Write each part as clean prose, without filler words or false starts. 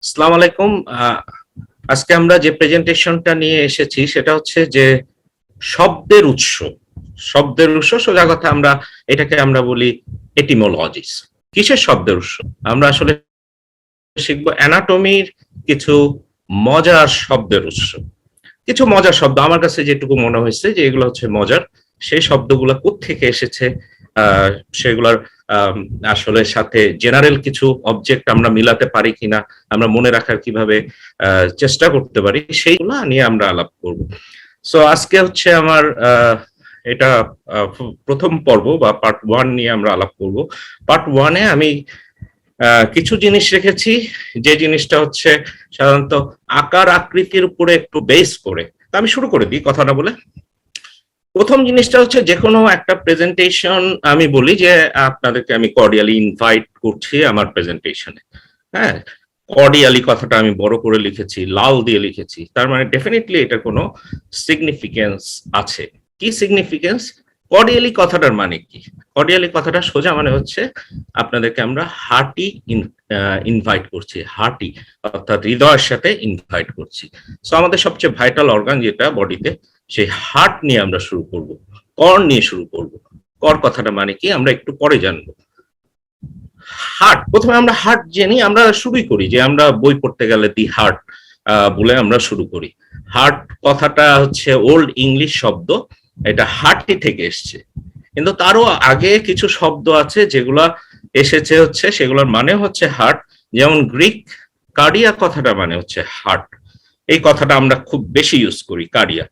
আসসালামু আলাইকুম। আজকে আমরা যে প্রেজেন্টেশনটা নিয়ে এসেছি সেটা হচ্ছে যে শব্দের উৎস। শব্দের উৎস সোজা কথা এটাকে আমরা বলি এটিমোলজিস। কিসের শব্দের উৎস? আমরা আসলে শিখবো অ্যানাটমির কিছু মজার শব্দের উৎস। কিছু মজার শব্দ আমার কাছে যেটুকু মনে হয়েছে যে এগুলো হচ্ছে মজার, সেই শব্দগুলো কোত্থেকে এসেছে, সেগুলোর আসলে সাথে জেনারেল কিছু অবজেক্ট আমরা মিলাতে পারি কিনা, আমরা মনে রাখার কিভাবে চেষ্টা করতে পারি, সেইগুলো নিয়ে আমরা আলাপ করব। সো আজকে হচ্ছে আমার এটা প্রথম পর্ব বা পার্ট 1 নিয়ে আমরা আলাপ করব। পার্ট 1-এ আমি কিছু জিনিস রেখেছি, যে জিনিসটা হচ্ছে সাধারণত আকার আকৃতির উপরে একটু বেস করে। আমি শুরু করে দিই কথাটা বলে। প্রথম জিনিসটা হচ্ছে যে কোনো একটা প্রেজেন্টেশন আমি বলি যে আপনাদেরকে আমি কর্ডিয়ালি ইনভাইট করছি আমার প্রেজেন্টেশনে। হ্যাঁ, কর্ডিয়ালি কথাটা আমি বড় করে লিখেছি, লাল দিয়ে লিখেছি, তার মানে ডেফিনেটলি এটা কোনো সিগনিফিকেন্স আছে। কি সিগনিফিকেন্স? কর্ডিয়ালি কথাটার মানে কি? কর্ডিয়ালি কথাটা সোজা মানে হচ্ছে আপনাদেরকে আমরা হার্টি ইনভাইট করছি, হার্টি অর্থাৎ হৃদয়ের সাথে ইনভাইট করছি। সো আমাদের সবচেয়ে ভাইটাল অর্গান যেটা বডিতে, সেই হার্ট নিয়ে আমরা শুরু করব, কর নিয়ে শুরু করব। কর কথাটা মানে কি আমরা একটু পরে জানবো। হার্ট, প্রথমে আমরা হার্ট জেনে আমরা শুরুই করি যে আমরা বই পড়তে গেলে দি হার্ট বলে আমরা শুরু করি। হার্ট কথাটা হচ্ছে ওল্ড ইংলিশ শব্দ, এটা হার্টি থেকে এসছে, কিন্তু তারও আগে কিছু শব্দ আছে যেগুলা এসেছে হচ্ছে সেগুলোর মানে হচ্ছে হার্ট। যেমন গ্রিক কার্ডিয়া কথাটা মানে হচ্ছে হার্ট, এই কথাটা আমরা খুব বেশি ইউজ করি কার্ডিয়া।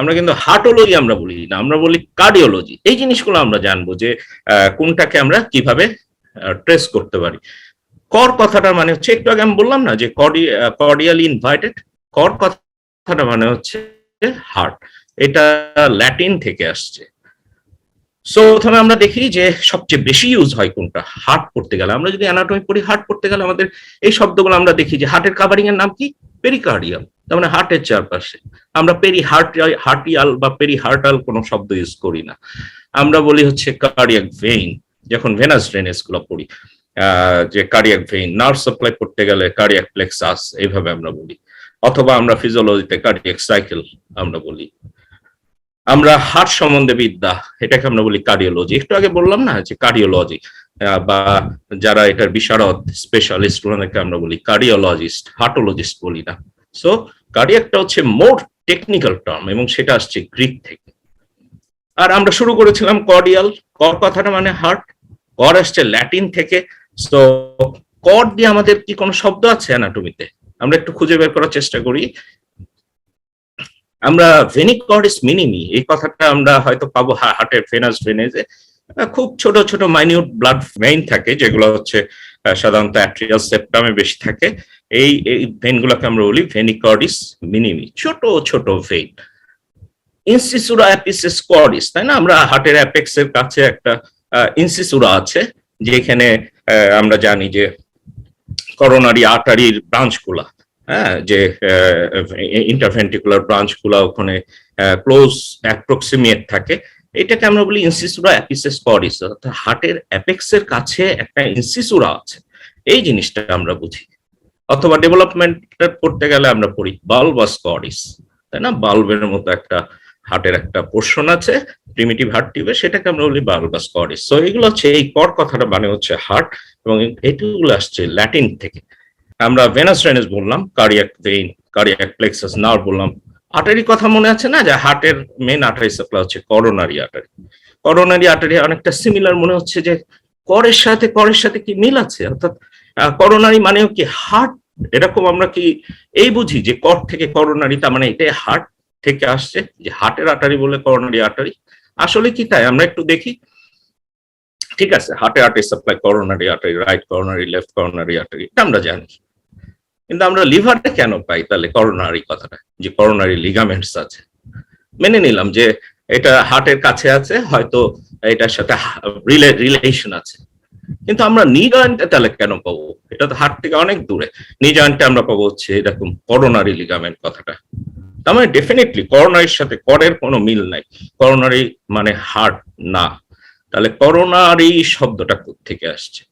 আমরা কিন্তু হার্টোলজি আমরা বলি না, আমরা বলি কার্ডিওলজি। এই জিনিসগুলো আমরা জানবো যে কোনটাকে আমরা কিভাবে ট্রেস করতে পারি। কর কথাটা মানে হচ্ছে একটু আগে আমি বললাম না যে কর্ডিয়ালি ইনভাইটেড, কর কথাটা মানে হচ্ছে হার্ট, এটা ল্যাটিন থেকে আসছে। সো প্রথমে আমরা দেখি যে সবচেয়ে বেশি ইউজ হয় কোনটা হার্ট পড়তে গেলে। আমরা যদি অ্যানাটমি পড়ি, হার্ট পড়তে গেলে আমাদের এই শব্দগুলো আমরা দেখি যে হার্টের কাভারিং এর নাম কি? পেরিকার্ডিয়াম, তার মানে হার্টের চারপাশে। আমরা হার্টিয়াল বা পেরিহার্টাল কোনো শব্দ ইউজ করি না, আমরা বলি হচ্ছে কার্ডিয়াক ভেইন। যখন ভেনাস ড্রেনেজ গুলো পড়ি, যে কার্ডিয়াক ভেইন, নার্ভ সাপ্লাই করতে গেলে কার্ডিয়াক প্লেক্সাস, এইভাবে আমরা বলি। অথবা আমরা ফিজিওলজিতে কার্ডিয়াক সাইকেল আমরা বলি। আমরা হার্ট সম্বন্ধে বিদ্যা, এটাকে আমরা বলি কার্ডিওলজি। একটু আগে বললাম না যে কার্ডিওলজি, বা যারা এটার বিশারদ স্পেশালিস্ট ওনাদেরকে আমরা বলি কার্ডিওলজিস্ট, হার্টোলজিস্ট বলি না। সো কার্ডিয়াকটা হচ্ছে মোর টেকনিক্যাল টার্ম এবং সেটা আসছে গ্রিক থেকে। আর আমরা শুরু করেছিলাম কর্ডিয়াল, কর কথাটা মানে হার্ট, কর আসছে ল্যাটিন থেকে। তো কর দিয়ে আমাদের কি কোনো শব্দ আছে অ্যানাটমিতে? আমরা একটু খুঁজে বের করার চেষ্টা করি। আমরা ভেনিকর্ডিস মিনিমি এই কথাটা আমরা হয়তো পাবো হার্টের ভেনাস ড্রেনেজে। খুব ছোট ছোট মাইনিউট ব্লাড ভেইন থাকে, যেগুলো হচ্ছে সাধারণত অ্যাট্রিয়াল সেপ্টামে বেশি থাকে। এই ভেইনগুলোকে আমরা বলি ভেনিকর্ডিস মিনিমি, ছোট ছোট ভেইন। ইনসিসুরা অ্যাপিসিস কর্ডিস, তাই না? আমরা হার্টের অ্যাপেক্স এর কাছে একটা ইনসিসুরা আছে, যেখানে আমরা জানি যে করোনারি আর্টারির ব্রাঞ্চগুলা, হ্যাঁ, যে ইন্টারভেন্টিকুলার ব্রাঞ্চগুলা ওখানে ক্লোজ অ্যাপ্রক্সিমেট থাকে, এটাকে আমরা বলি ইনসিসুরা অ্যাপিসিস কর্ডিস, অর্থাৎ হার্টের অ্যাপেক্সের কাছে একটা ইনসিসুরা আছে, এই জিনিসটা আমরা বুঝি। অথবা ডেভেলপমেন্ট করতে গেলে আমরা পড়ি বাল্বাস কর্ডিস, তাই না? বাল্বের মতো একটা হার্টের একটা পোর্শন আছে প্রিমিটিভ হার্ট টিউবে, সেটাকে আমরা বলি বাল্বাস কর্ডিস। সো এগুলো হচ্ছে, এই কর কথাটা মানে হচ্ছে হার্ট, এবং এগুলো আসছে ল্যাটিন থেকে। আমরা ভেনাস ড্রেনেজ বললাম, cardiac vein, cardiac plexus nerve বললাম। আর্টারি কথা মনে আছে না, যে হার্টের মেইন আর্টারি সাপ্লাই হচ্ছে করোনারি আর্টারি। করোনারি আর্টারি অনেকটা সিমিলার মনে হচ্ছে যে করের সাথে কি মিল আছে, অর্থাৎ করোনারি মানেও কি হার্ট, এরকম আমরা কি এই বুঝি যে কর থেকে করোনারি, তার মানে এটাই হার্ট থেকে আসছে, যে হার্টের আর্টারি বলে করোনারি আর্টারি। আসলে কি তাই? আমরা একটু দেখি। ঠিক আছে, হার্টের artery supply coronary artery, right coronary, left coronary artery, এটা আমরা জানি। কিন্তু আমরা লিভারে কেন পাই তাহলে করোনারি কথাটা, যে করোনারি লিগামেন্টস আছে? মেনে নিলাম যে এটা হার্টের কাছে আছে, হয়তো এটার সাথে রিলেশন আছে, কিন্তু আমরা নি জয়েন্টে তাহলে কেন পাবো? এটা তো হার্ট থেকে অনেক দূরে। নি জয়েন্টে আমরা পাবো হচ্ছে এরকম করোনারি লিগামেন্ট কথাটা। তার মানে ডেফিনেটলি করোনারির সাথে করের কোনো মিল নাই, করোনারি মানে হার্ট না। তাহলে করোনারি শব্দটা থেকে আসছে?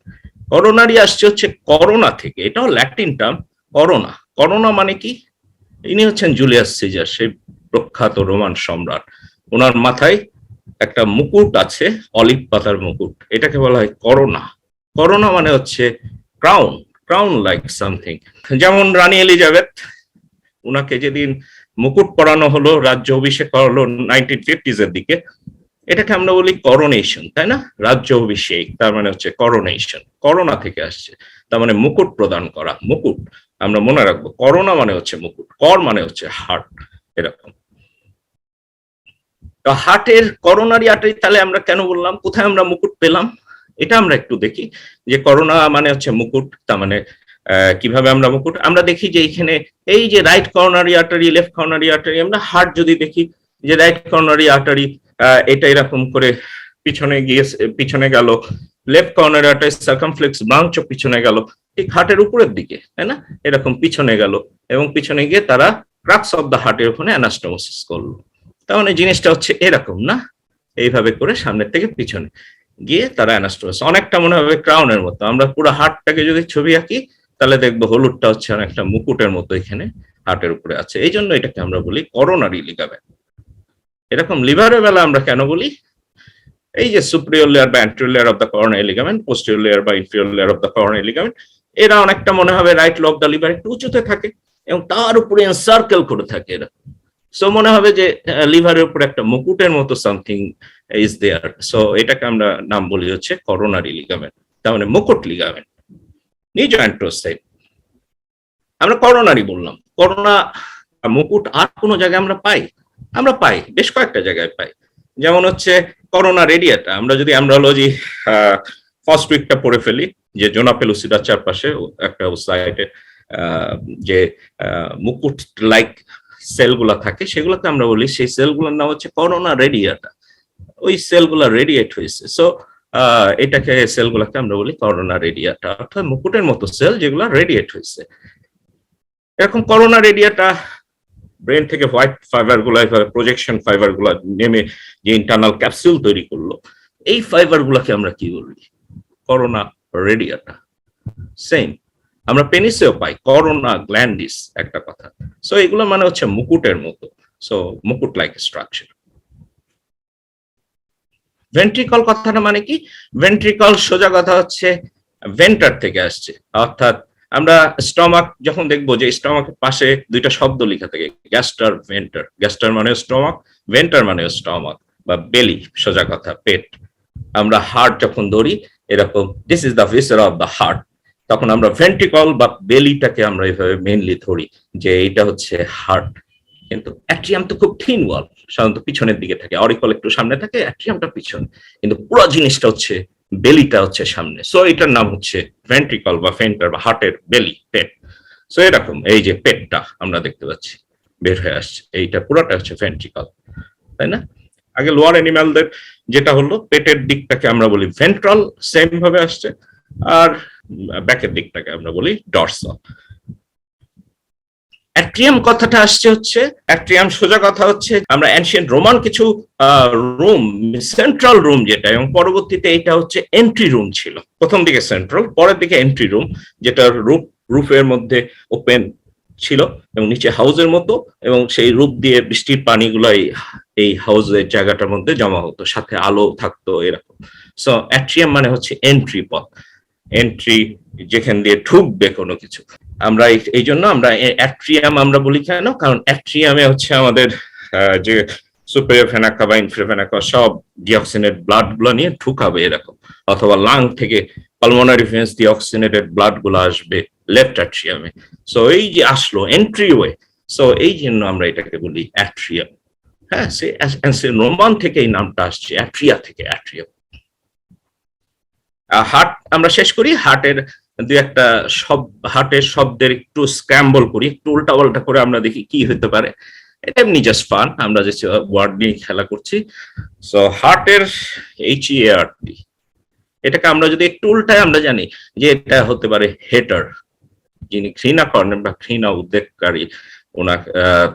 করোনারি আসছে হচ্ছে করোনা থেকে, এটাও ল্যাটিন টার্ম, করোনা, করোনা মানে কি? ইনি হচ্ছেন জুলিয়াস সিজার, সেই প্রখ্যাত রোমান সম্রাট। ওনার মাথায় একটা মুকুট আছে, অলিভ পাতার মুকুট, এটাকে বলা হয় করোনা। করোনা মানে হচ্ছে ক্রাউন, ক্রাউন লাইক সামথিং। যেমন রানী এলিজাবেথ, উনাকে যেদিন মুকুট পরানো হলো, রাজ্য অভিষেক হলো 1950s এর দিকে, এটাকে আমরা বলি করোনেশন, তাই না? রাজ্য অভিষেক তার মানে হচ্ছে করোনেশন, করোনা থেকে আসছে, তার মানে মুকুট প্রদান করা, মুকুট। আমরা মনে রাখবো করোনা মানে হচ্ছে মুকুট, কর মানে হচ্ছে হার্ট, এরকম। তো হার্টের করোনারি আর্টারি, তাহলে আমরা কেন বললাম, কোথায় আমরা মুকুট পেলাম, এটা আমরা একটু দেখি। যে করোনা মানে হচ্ছে মুকুট, তার মানে কিভাবে আমরা মুকুট, আমরা দেখি যে এইখানে এই যে right coronary artery, left coronary artery, আমরা হার্ট যদি দেখি যে রাইট করোনারি আর্টারি এটা এরকম করে পিছনে গিয়ে পিছনে গেল, লেফট করোনারি আর্টারি সার্কামফ্লেক্স ব্রাঞ্চও পিছনে গেল, ঠিক হার্টের উপরের দিকে, তাই না? এরকম পিছনে গেল এবং পিছনে গিয়ে তারা ক্রাক্স অফ দ্য হার্টের ওখানে অ্যানাস্টোমোসিস করলো। তার মানে জিনিসটা হচ্ছে এরকম না, এইভাবে করে সামনের থেকে পিছনে গিয়ে তারা অ্যানাস্টোমোসিস, অনেকটা মনে হবে ক্রাউনের মতো। আমরা পুরো হার্টটাকে যদি ছবি আঁকি তাহলে দেখবো হলুদটা হচ্ছে অনেকটা মুকুটের মতো এখানে হার্টের উপরে আছে, এই জন্য এটাকে আমরা বলি করোনারি লিগামেন্ট। এরকম লিভারের বেলা আমরা কেন বলি, এই যে সুপিরিয়র লেয়ার বা anterior layer of the coronary ligament, posterior layer বা inferior layer of the coronary ligament, এরা অনেকটা মনে হবে রাইট লোব দ্য লিভার একটু উঁচুতে থাকে এবং তার উপরে সার্কেল করে থাকে এরা। সো মনে হবে যে লিভারের উপরে একটা মুকুটের মতো সামথিং ইজ দেয়ার, সো এটাকে আমরা নাম বলি হচ্ছে করোনারি লিগামেন্ট, তার মানে মুকুট লিগামেন্ট। নিজ অ্যান্ট্রোসাইট আমরা করোনারি বললাম, করোনা মুকুট আর কোনো জায়গায় আমরা পাই? আমরা পাই, বেশ কয়েকটা জায়গায় পাই। যেমন হচ্ছে করোনা রেডিয়াটা, আমরা যদি অ্যামব্রায়োলজি ফার্স্ট উইকটা পড়ে ফেলি, যে জোনা পেলুসিডার চারপাশে একটা সাইটে যে মুকুট লাইক সেলগুলা থাকে, সেগুলোকে আমরা বলি, সেই সেলগুলোর নাম হচ্ছে করোনা রেডিয়াটা, ওই সেলগুলা রেডিয়েট হয়েছে। সো এটাকে সেলগুলাকে আমরা বলি করোনা রেডিয়াটা, অর্থাৎ মুকুটের মতো সেল যেগুলো রেডিয়েট হয়েছে। এরকম করোনা রেডিয়াটা ব্রেন থেকে হোয়াইট ফাইবার গুলা, প্রজেকশন ফাইবার গুলা নেমে যে ইন্টারনাল ক্যাপসুল তৈরি করলো, এই ফাইবার গুলাকে আমরা কি বলি, করোনা রেডিয়াটা। সেম আমরা পেনিসেও পাই, করোনা গ্ল্যান্ডিস একটা কথা। সো এগুলো মানে হচ্ছে মুকুটের মতো, সো মুকুট লাইক স্ট্রাকচার। ভেন্ট্রিকল কথাটা মানে কি? ভেন্ট্রিকল সোজা কথা হচ্ছে ভেন্টার থেকে আসছে, অর্থাৎ আমরা স্টমাক যখন দেখবো যে স্টমাকের পাশে দুইটা শব্দ লেখা থাকে, গ্যাস্টার ভেন্টার, গ্যাস্টার মানে স্টমাক, ভেন্টার মানে স্টমাক বা বেলি, সোজা কথা পেট। আমরা হার্ট যখন ধরি এরকম, this is the viscera of the heart, তখন আমরা ভেন্ট্রিকল বা বেলিটাকে আমরা এইভাবে মেইনলি ধরি যে এটা হচ্ছে হার্ট। কিন্তু অ্যাট্রিয়াম তো খুব থিন ওয়াল, সাধারণত পিছনের দিকে থাকে, অরিকল একটু সামনে থাকে, অ্যাট্রিয়ামটা পিছনে, কিন্তু পুরো জিনিসটা হচ্ছে বেলিটা হচ্ছে সামনে। সো এটার নাম হচ্ছে ভেন্ট্রিকল বা ফেন্টার বা হার্টের বেলি, পেট। সো এরকম এই যে পেটটা আমরা দেখতে পাচ্ছি বের হয়ে আসছে, এইটা পুরোটা হচ্ছে ভেন্ট্রিকল, তাই না? আগে লোয়ার অ্যানিমালদের যেটা হলো পেটের দিকটাকে আমরা বলি ভেন্ট্রাল, সেম ভাবে আসছে, আর ব্যাকের দিকটাকে আমরা বলি ডরসাল। অ্যাট্রিয়াম কথাটা আসছে হচ্ছে, অ্যাট্রিয়াম সোজা কথা হচ্ছে আমরা এনশিয়েন্ট রোমান কিছু রুম, সেন্ট্রাল রুম যেটা, এবং পরবর্তীতে এটা হচ্ছে এন্ট্রি রুম ছিল, প্রথম দিকে সেন্ট্রাল, পরের দিকে এন্ট্রি রুম, যেটা রুফের মধ্যে ওপেন ছিল এবং নিচে হাউসের মতো, এবং সেই রূপ দিয়ে বৃষ্টির পানিগুলো এই হাউসের জায়গাটার মধ্যে জমা হতো, সাথে আলো থাকতো, এরকম। সো অ্যাট্রিয়াম মানে হচ্ছে এন্ট্রি পথ, এন্ট্রি যেখান দিয়ে ঢুকবে কোনো কিছু। আমরা এই জন্য আমরা অ্যাট্রিয়াম আমরা বলি কেন, কারণ অ্যাট্রিয়ামে হচ্ছে আমাদের যে সুপেরিয়র ভেনাকা বা ইনফেরিয়র ভেনাকা সব ডিঅক্সিনেট ব্লাড গুলো নিয়ে ঢুকাবে এরকম, অথবা লাং থেকে পালমোনারি ভেন্স দিয়ে অক্সিনেটেড ব্লাড গুলো আসবে লেফট অ্যাট্রিয়ামে। সো এই যে আসলো এন্ট্রি ওয়ে, সো এই জন্য আমরা এটাকে বলি অ্যাট্রিয়াম। হ্যাঁ, সে রোমান থেকে এই নামটা আসছে, অ্যাট্রিয়া থেকে, অ্যাট্রিয়াম। হার্ট আমরা শেষ করি, হার্টের দুই একটা হার্টের শব্দের একটু স্ক্র্যাম্বল করি, একটু উল্টা পাল্টা করে আমরা দেখি কি হতে পারে। এটা এমনি জাস্ট ফান, আমরা যে ওয়ার্ড নিয়ে খেলা করছি। সো হার্টের HEART, এটাকে আমরা যদি একটু উল্টায় আমরা জানি যে এটা হতে পারে হেটার, যিনি ঘৃণা করেন বা ঘৃণা উদ্বেগকারী,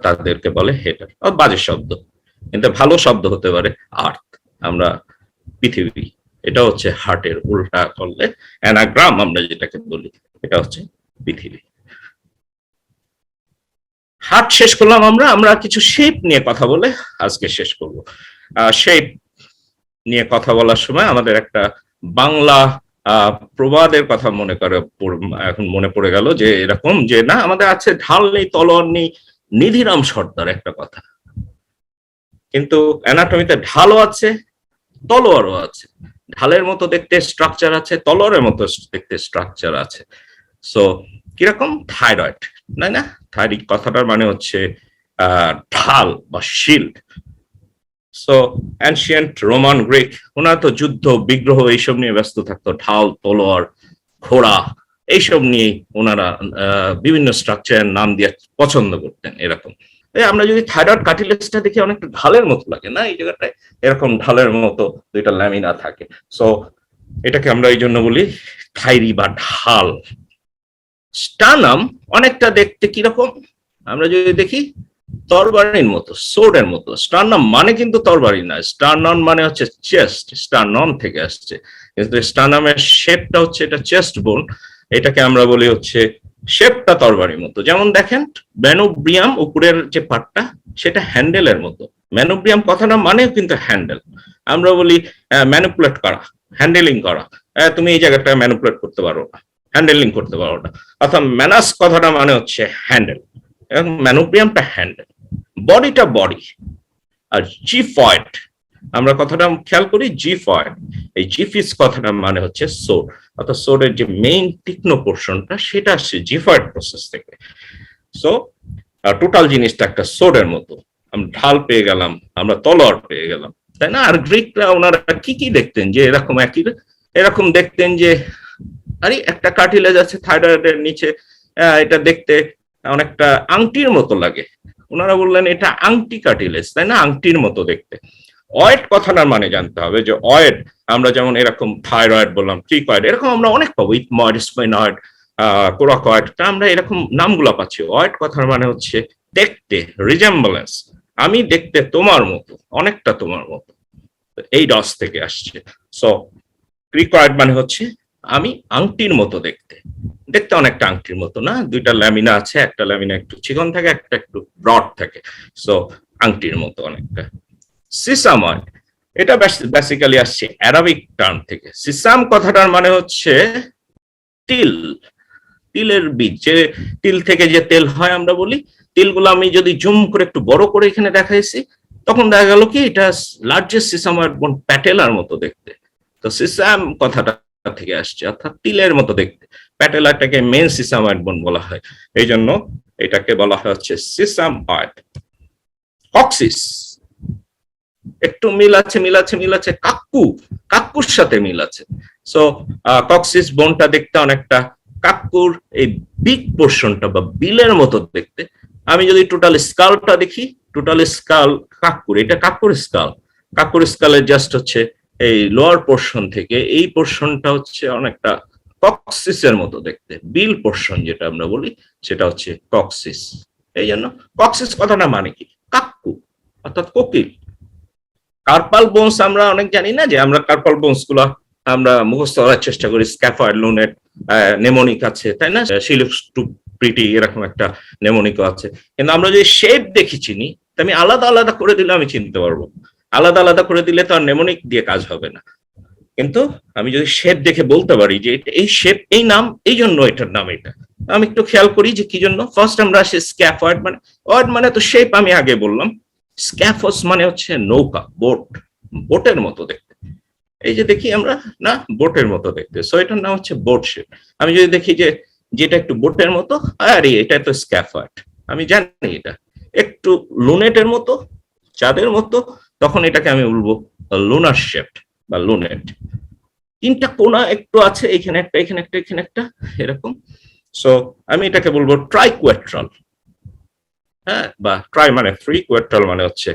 তাদেরকে বলে হেটার, বাজে শব্দ, কিন্তু ভালো শব্দ হতে পারে আর্থ, আমরা পৃথিবী, এটা হচ্ছে হার্টের উল্টা করলে অ্যানাগ্রাম আমরা যেটাকে বলি, এটা হচ্ছে পৃথিবী। হার্ট শেষ করলাম আমরা আমরা কিছু শেপ নিয়ে কথা বলে আজকে শেষ করব। শেপ নিয়ে কথা বলার সময় আমাদের একটা বাংলা প্রবাদের কথা মনে করে এখন মনে পড়ে গেল, যে এরকম যে না আমাদের আছে ঢাল নেই তলোয়ার নেই নিধিরাম সর্দার একটা কথা, কিন্তু অ্যানাটমিতে ঢালও আছে তলোয়ারও আছে। ঢালের মতো দেখতে স্ট্রাকচার আছে, তলোয়ারের মতো দেখতে স্ট্রাকচার আছে। সো কিরকম থাইরয়েড, তাই না? থাইরয়েড কথাটার মানে হচ্ছে ঢাল বা shield. So ancient Roman Greek ওনারা তো যুদ্ধ বিগ্রহ এইসব নিয়ে ব্যস্ত থাকতো, ঢাল তলোয়ার ঘোড়া এইসব নিয়ে ওনারা বিভিন্ন স্ট্রাকচারের নাম দিয়ে পছন্দ করতেন। এরকম আমরা যদি থাইরয়েড কার্টিলেজটা দেখি অনেকটা ঢালের মতো লাগে না, এই জায়গাটায় এরকম ঢালের মতো দুইটা ল্যামিনা থাকে। সো এটাকে আমরা এই জন্য বলি থাইরি বা ঢাল। স্টার্নাম অনেকটা দেখতে কিরকম, আমরা যদি দেখি তরবারির মতো, সোর্ডের মতো। স্টার্নাম মানে কিন্তু তরবারি না, স্টার্নন মানে হচ্ছে চেস্ট, স্টার্নন থেকে আসছে, কিন্তু স্টার্নামের শেপটা হচ্ছে এটা চেস্ট বোন, এটাকে আমরা বলি হচ্ছে শেপটা তরবারির মতো। যেমন দেখেন ম্যানোব্রিয়াম উপরের যে পার্টটা সেটা হ্যান্ডেলের মতো, ম্যানোব্রিয়াম কথাটা মানেও কিন্তু হ্যান্ডেল। আমরা বলি ম্যানিপুলেট করা, হ্যান্ডেলিং করা, তুমি এই জায়গাটা ম্যানিপুলেট করতে পারো না, হ্যান্ডেলিং করতে পারো না। অর্থাৎ ম্যানাস কথাটা মানে হচ্ছে হ্যান্ডেল, এবং ম্যানোব্রিয়ামটা হ্যান্ডেল, বডিটা বডি। আর জিফয়েড আমরা কথাটা খেয়াল করি, জিফয়েড, এই জিফিস কথাটা মানে হচ্ছে সোড, অর্থাৎ সোডের যে মেইন তীক্ষ্ণ পোর্শনটা সেটা আসছে জিফয়েড প্রসেস থেকে। সো টোটাল জিনিসটা একটা সোডের মতো। আমরা ঢাল পেয়ে গেলাম, আমরা তলোয়ার পেয়ে গেলাম, তাই না? আর গ্রিকরা ওনারা কি কি দেখতেন, যে এরকম একই এরকম দেখতেন যে আরে একটা কার্টিলেজ আছে থাইরয়েডের নিচে, এটা দেখতে অনেকটা আংটির মতো লাগে, ওনারা বললেন এটা আংটি কার্টিলেজ, তাই না? আংটির মতো দেখতে। অয়েড কথাটার মানে জানতে হবে, যে অয়েড আমরা যেমন এরকম থাইরয়েড বললাম, ট্রিকয়েড, এরকম আমরা অনেক পাবো, ইথময়েড, স্পেনয়েড, কোরাকয়েড, আমরা এরকম নামগুলো পাচ্ছি। অয়েড কথার মানে হচ্ছে দেখতে, রিজেম্বলেন্স, আমি দেখতে তোমার মতো, অনেকটা তোমার মতো, এই ডস থেকে আসছে। সো ক্রিকয়েড মানে হচ্ছে আমি আংটির মতো দেখতে, দেখতে অনেকটা আংটির মতো না, দুইটা ল্যামিনা আছে, একটা ল্যামিনা একটু চিকন থাকে, একটা একটু ব্রড থাকে, সো আংটির মতো অনেকটা। সিসাময়েড এটা বেসিক্যালি আসছে অ্যারাবিক টার্ম থেকে। সিসাম কথাটার মানে হচ্ছে তিল, তিলের বীজ, যে তিল থেকে যে তেল হয় আমরা বলি, তিলগুলো আমি যদি জুম করে একটু বড় করে এখানে দেখাইছি, তখন দেখা গেল কি এটা লার্জেস্ট সিসাময়েড বোন, প্যাটেলার মতো দেখতে। তো সিসাম কথাটা থেকে আসছে, অর্থাৎ তিলের মতো দেখতে। প্যাটেলাটাকে মেন সিসাময়েড বোন বলা হয়, এই জন্য এটাকে বলা হয় হচ্ছে সিসাময়েড। কক্সিস একটু মিল আছে, মিল আছে, মিল আছে, কাক্কু, কাক্কুর সাথে মিল আছে। সো কক্সিস বোনটা দেখতে অনেকটা কাক্কুর এই বিগ পোর্শনটা বা বিলের মতো দেখতে। আমি যদি টোটাল স্কালটা দেখি, টোটাল স্কাল কাক্কুর, এটা কাক্কুর স্কাল, কাক্কুর স্কালের জাস্ট হচ্ছে এই লোয়ার পোর্শন থেকে এই পোর্শনটা হচ্ছে অনেকটা কক্সিসের মতো দেখতে, বিল পোর্শন যেটা আমরা বলি সেটা হচ্ছে কক্সিস। এই জন্য কক্সিস কথাটা মানে কি, কাক্কু অর্থাৎ কোকিল। কার্পাল বোনস আমরা অনেক জানি না, যে আমরা কার্পাল বোনস গুলা আমরা মুখস্থ করার চেষ্টা করি, স্ক্যাফয়েড, লুনেট, নেমোনিক আছে, তাই না? শিলুক্স টু প্রিটি এরকম একটা নেমোনিক আছে। কিন্তু আমরা যদি শেপ দেখি চিনি, আমি আলাদা আলাদা করে দিলে আমি চিনতে পারবো, আলাদা আলাদা করে দিলে তো আর নেমোনিক দিয়ে কাজ হবে না। কিন্তু আমি যদি শেপ দেখে বলতে পারি যে এই শেপ, এই নাম, এই জন্য এটার নাম এটা, আমি একটু খেয়াল করি যে কি জন্য। ফার্স্ট আমরা আসি স্ক্যাফয়েড, মানে ওয়ার্ড মানে তো শেপ, আমি আগে বললাম। স্ক্যাফোস মানে হচ্ছে নৌকা, বোট, বোটের মতো দেখতে। এই যে দেখি আমরা না, বোটের মতো দেখতে, সো এটার নাম হচ্ছে বোট শেপ। আমি যদি দেখি যে যেটা একটু বোটের মতো, আরে এটা তো স্ক্যাফয়েড, আমি জানি এটা একটু লুনেটের মতো, চাঁদের মতো, তখন এটাকে আমি বলবো লুনার শেপ বা লুনেট। তিনটা কোনা একটু আছে, এখানে একটা, এখানে একটা, এখানে একটা, এরকম। সো আমি এটাকে বলবো ট্রাইকুয়েট্রাল, হ্যাঁ, বা ট্রাই মানে ফ্রি, কোয়ার্টাল মানে হচ্ছে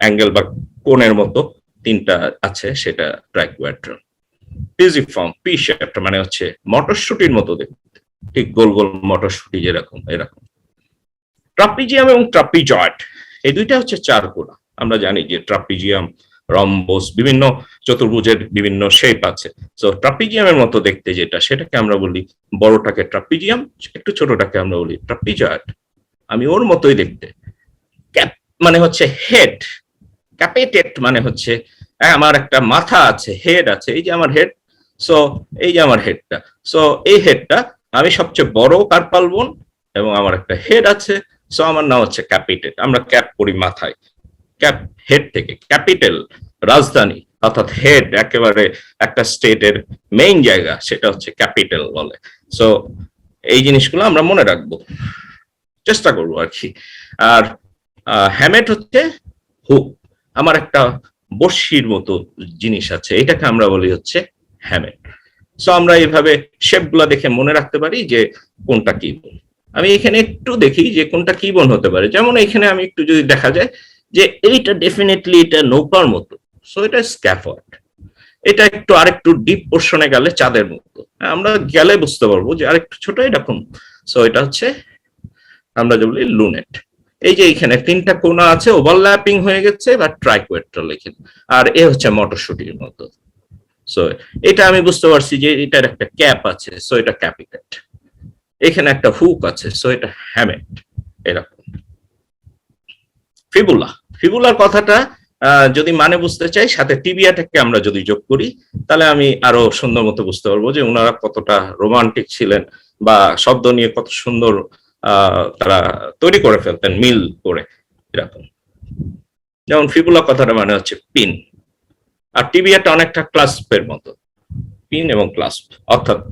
অ্যাঙ্গেল বা কোণের মতো তিনটা আছে, সেটা ট্রাইকুয়ার্টাল। পিজিফর্ম, পি শেপড মানে হচ্ছে মটরশুটির মতো দেখতে, ঠিক গোল গোল মটরশুটি যেরকম, এরকম। ট্রাপিজিয়াম এবং ট্রাপিজয়েড এই দুইটা হচ্ছে চার কোণা। আমরা জানি যে ট্রাপিজিয়াম, রম্বস, বিভিন্ন চতুর্ভুজের বিভিন্ন শেপ আছে। সো ট্রাপিজিয়ামের মতো দেখতে যেটা, সেটাকে আমরা বলি বড়টাকে ট্রাপিজিয়াম, একটু ছোটটাকে আমরা বলি ট্রাপিজয়েড। আমি ওর মতোই দেখতে। ক্যাপ মানে হচ্ছে হেড, ক্যাপিটেট মানে হচ্ছে আমার একটা মাথা আছে, হেড আছে, এই যে আমার হেড, সো এই যে আমার হেডটা, সো এই হেডটা আমি সবচেয়ে বড় কার্পাল বোন এবং আমার একটা হেড আছে, সো আমার নাম হচ্ছে ক্যাপিটেট। আমরা ক্যাপ করি মাথায়, ক্যাপ হেড থেকে, ক্যাপিটাল রাজধানী অর্থাৎ হেড, একেবারে একটা স্টেটের মেইন জায়গা, সেটা হচ্ছে ক্যাপিটাল বলে। সো এই জিনিসগুলো আমরা মনে রাখবো, চেষ্টা করবো আর কি। আর হ্যামেট হচ্ছে হুক, আমার একটা বড়শির মতো জিনিস আছে, এটাকে আমরা বলি হচ্ছে হ্যামেট। সো আমরা এইভাবে শেপগুলো দেখে মনে রাখতে পারি যে কোনটা কি বোন। আমি এখানে একটু দেখি যে কোনটা কি বোন হতে পারে। যেমন এখানে আমি একটু যদি দেখা যায় যে এইটা ডেফিনেটলি এটা নৌকার মতো, সো এটা স্ক্যাফোল্ড। এটা একটু আরেকটু ডিপ পোর্শনে গেলে চাঁদের মতো, আমরা গেলে বুঝতে পারবো যে আরেকটু ছোট এরকম, সো এটা হচ্ছে আমরা যে বলি লুনেট। এই যে এখানে তিনটা কোণা আছে, ওভারল্যাপিং হয়ে গেছে বা ট্রাইকোয়েট্রাল এখানে, আর এ হচ্ছে মটরশুটির মতো। সো এটা আমি বুঝতে পারছি যে এটার একটা ক্যাপ আছে, সো এটা ক্যাপিটেট। এখানে একটা হুক আছে, সো এটা হ্যামেট। এরকম ফিবুলা, ফিবুলার কথাটা যদি মানে বুঝতে চাই, সাথে টিবিয়াটাকে আমরা যদি যোগ করি, তাহলে আমি আরো সুন্দর মতো বুঝতে পারবো যে ওনারা কতটা রোমান্টিক ছিলেন বা শব্দ নিয়ে কত সুন্দর তারা তৈরি করে ফেলতেন মিল করে এরকম। যেমন ফিবুলা কথাটা মানে হচ্ছে পিন, আর টিবিয়াটা অনেকটা ক্লাস্পের মতো, পিন এবং ক্লাস্প, অর্থাৎ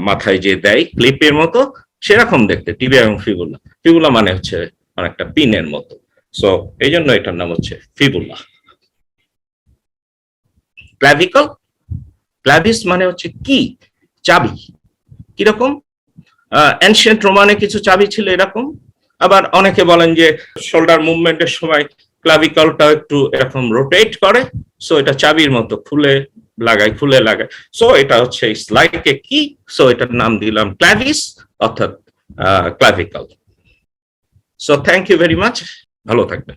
মাথায় যে দেয় ক্লিপের মতো, সেরকম দেখতে টিবিয়া এবং ফিবুলা। ফিবুলা মানে হচ্ছে অনেকটা পিনের মতো, সো এই জন্য এটার নাম হচ্ছে ফিবুলা। ক্ল্যাভিকল, ক্ল্যাভিস মানে হচ্ছে কি, চাবি। কিরকম? এনশিয়েন্ট রোমানে কিছু চাবি ছিল এরকম। আবার অনেকে বলেন যে শোল্ডার মুভমেন্টের সময় ক্লাভিকলটা একটু এরকম রোটেট করে, সো এটা চাবির মতো খুলে লাগায়, খুলে লাগায়, সো এটা হচ্ছে লাইক এ কি, সো এটার নাম দিলাম ক্ল্যাভিস অর্থাৎ clavicle. So thank you very much, ভালো থাকবেন।